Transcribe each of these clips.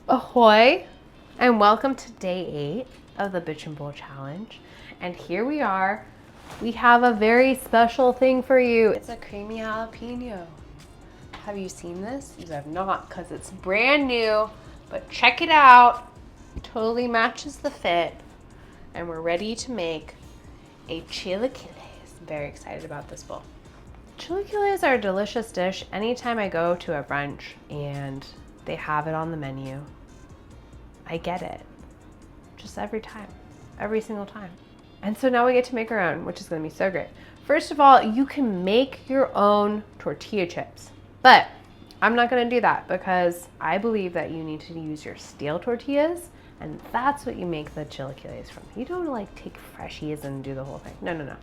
Ahoy, and welcome to day 8 of the Bitchin' Bowl Challenge. And here we are. We have a very special thing for you. It's a creamy jalapeno. Have you seen this? You have not, because it's brand new, but check it out. It totally matches the fit. And we're ready to make a chilaquiles. Very excited about this bowl. Chilaquiles are a delicious dish anytime I go to a brunch and they have it on the menu. I get it. Just every time. Every single time. And so now we get to make our own, which is going to be so great. First of all, you can make your own tortilla chips. But I'm not going to do that because I believe that you need to use your steel tortillas, and that's what you make the chilaquiles from. You don't like take freshies and do the whole thing. No, no, no.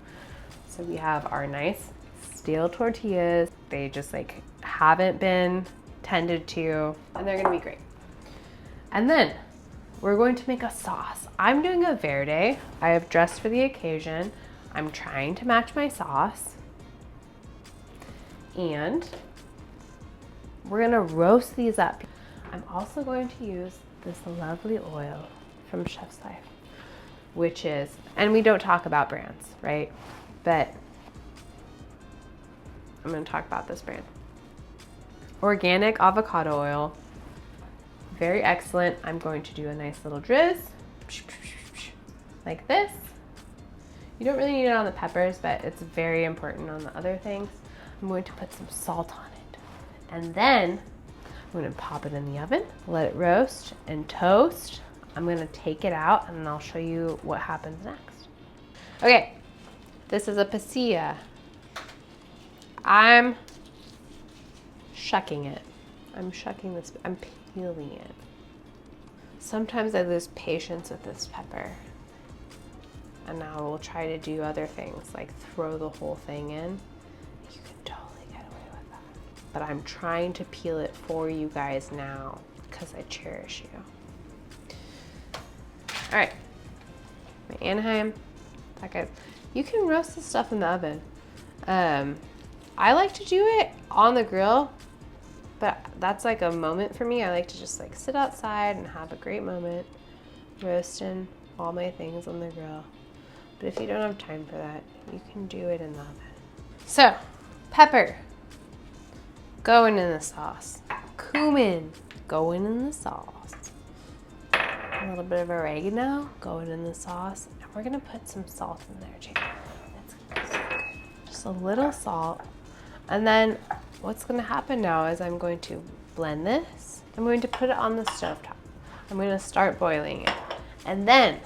So we have our nice steel tortillas. They just like haven't been tended to, and they're going to be great. And then we're going to make a sauce. I'm doing a verde. I have dressed for the occasion. I'm trying to match my sauce. And we're gonna roast these up. I'm also going to use this lovely oil from Chef's Life, which is, and we don't talk about brands, right? But I'm gonna talk about this brand. Organic avocado oil. Very excellent. I'm going to do a nice little drizz, like this. You don't really need it on the peppers, but it's very important on the other things. I'm going to put some salt on it. And then I'm going to pop it in the oven, let it roast and toast. I'm going to take it out and I'll show you what happens next. Okay, this is a pasilla. I'm shucking it. I'm shucking this, I'm peeling it. Sometimes I lose patience with this pepper. And now we'll try to do other things, like throw the whole thing in. You can totally get away with that. But I'm trying to peel it for you guys now because I cherish you. All right, my Anaheim, that guys. You can roast this stuff in the oven. I like to do it on the grill, but that's like a moment for me. I like to just like sit outside and have a great moment roasting all my things on the grill. But if you don't have time for that, you can do it in the oven. So, pepper, going in the sauce. Cumin, going in the sauce. A little bit of oregano, going in the sauce. And we're gonna put some salt in there too. That's so good. Just a little salt. And then what's gonna happen now is I'm going to blend this. I'm going to put it on the stovetop. I'm gonna start boiling it. And then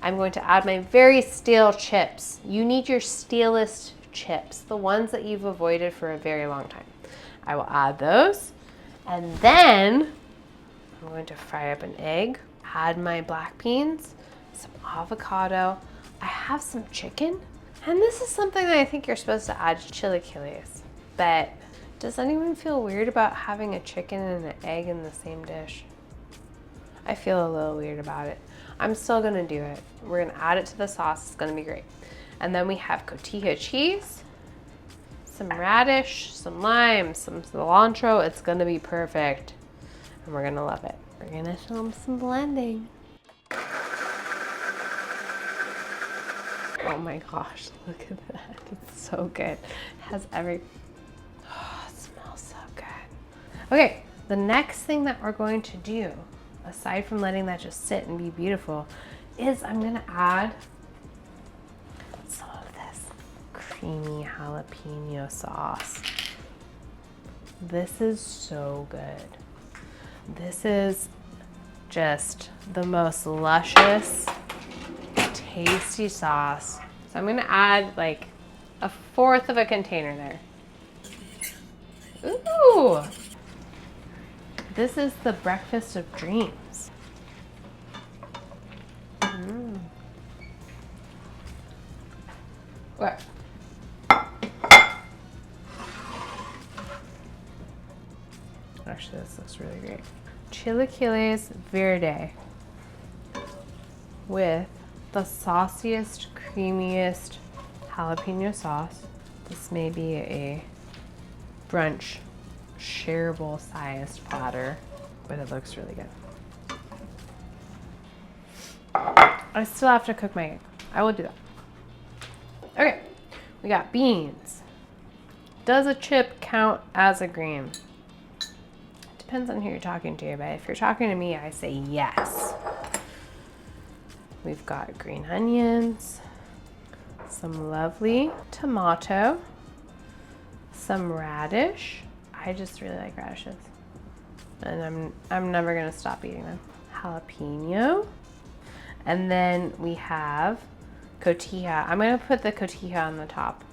I'm going to add my very steel chips. You need your steelest chips, the ones that you've avoided for a very long time. I will add those. And then I'm going to fry up an egg, add my black beans, some avocado. I have some chicken. And this is something that I think you're supposed to add to chilaquiles. But does anyone feel weird about having a chicken and an egg in the same dish? I feel a little weird about it. I'm still gonna do it. We're gonna add it to the sauce. It's gonna be great. And then we have cotija cheese, some radish, some lime, some cilantro. It's gonna be perfect. And we're gonna love it. We're gonna film some blending. Oh my gosh, look at that. It's so good. It has every, oh, it smells so good. Okay, the next thing that we're going to do, aside from letting that just sit and be beautiful, is I'm gonna add some of this creamy jalapeno sauce. This is so good. This is just the most luscious, tasty sauce. So I'm gonna add like 1/4 of a container there. Ooh! This is the breakfast of dreams. What? Actually, this looks really great. Chilaquiles verde with the sauciest, creamiest jalapeno sauce. This may be a brunch shareable sized platter, but it looks really good. I still have to cook my egg. I will do that. Okay, we got beans. Does a chip count as a green? It depends on who you're talking to, but if you're talking to me, I say yes. We've got green onions, some lovely tomato, some radish. I just really like radishes, and I'm never gonna stop eating them. Jalapeno, and then we have cotija. I'm gonna put the cotija on the top.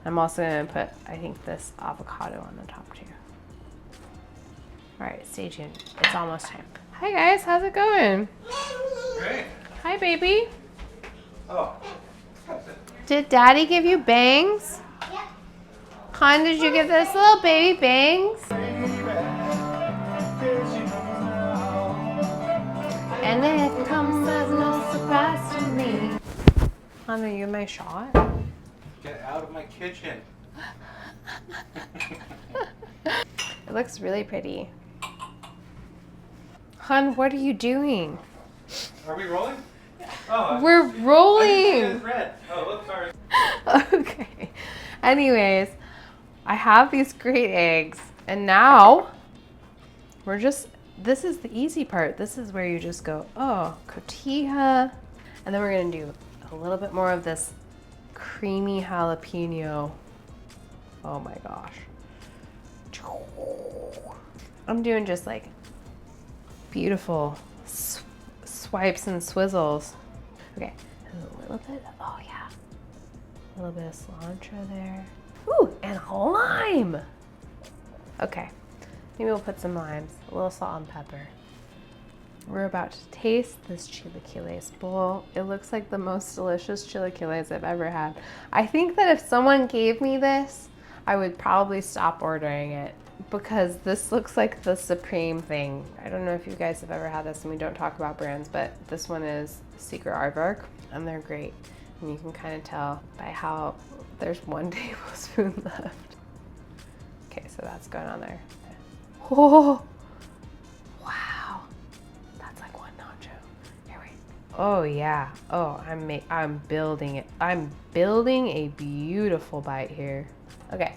I'm also gonna put, I think, this avocado on the top too. All right, stay tuned. It's almost time. Hi guys, how's it going? Great. Hi baby. Oh. Did Daddy give you bangs? Yep. Hon, did you give this little baby bangs? And it comes as no surprise to me. Hon, are you in my shot? Get out of my kitchen. It looks really pretty. Hon, what are you doing? Are we rolling? Oh, We're I didn't see rolling. it as red. Oh, oops, sorry. Okay. Anyways, I have these great eggs, and now this is the easy part. This is where you just go, oh, cotija. And then we're gonna do a little bit more of this creamy jalapeno. Oh my gosh. I'm doing just like beautiful swipes and swizzles. Okay, a little bit, oh yeah. A little bit of cilantro there. Ooh, and lime. Okay, maybe we'll put some limes, a little salt and pepper. We're about to taste this chilaquiles bowl. It looks like the most delicious chilaquiles I've ever had. I think that if someone gave me this, I would probably stop ordering it because this looks like the supreme thing. I don't know if you guys have ever had this, and we don't talk about brands, but this one is Secret Aardvark, and they're great. And you can kind of tell by how there's 1 tablespoon left. Okay, so that's going on there. Oh, wow. That's like one nacho. Here, wait. Oh yeah. Oh, I'm building it. I'm building a beautiful bite here. Okay.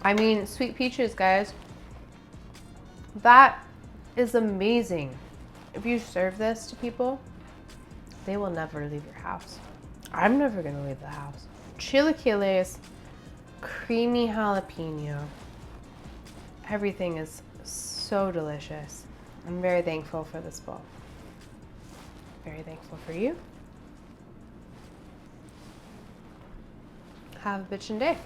I mean, sweet peaches, guys. That is amazing. If you serve this to people, they will never leave your house. I'm never gonna leave the house. Chilaquiles, creamy jalapeno. Everything is so delicious. I'm very thankful for this bowl. Very thankful for you. Have a bitchin' day.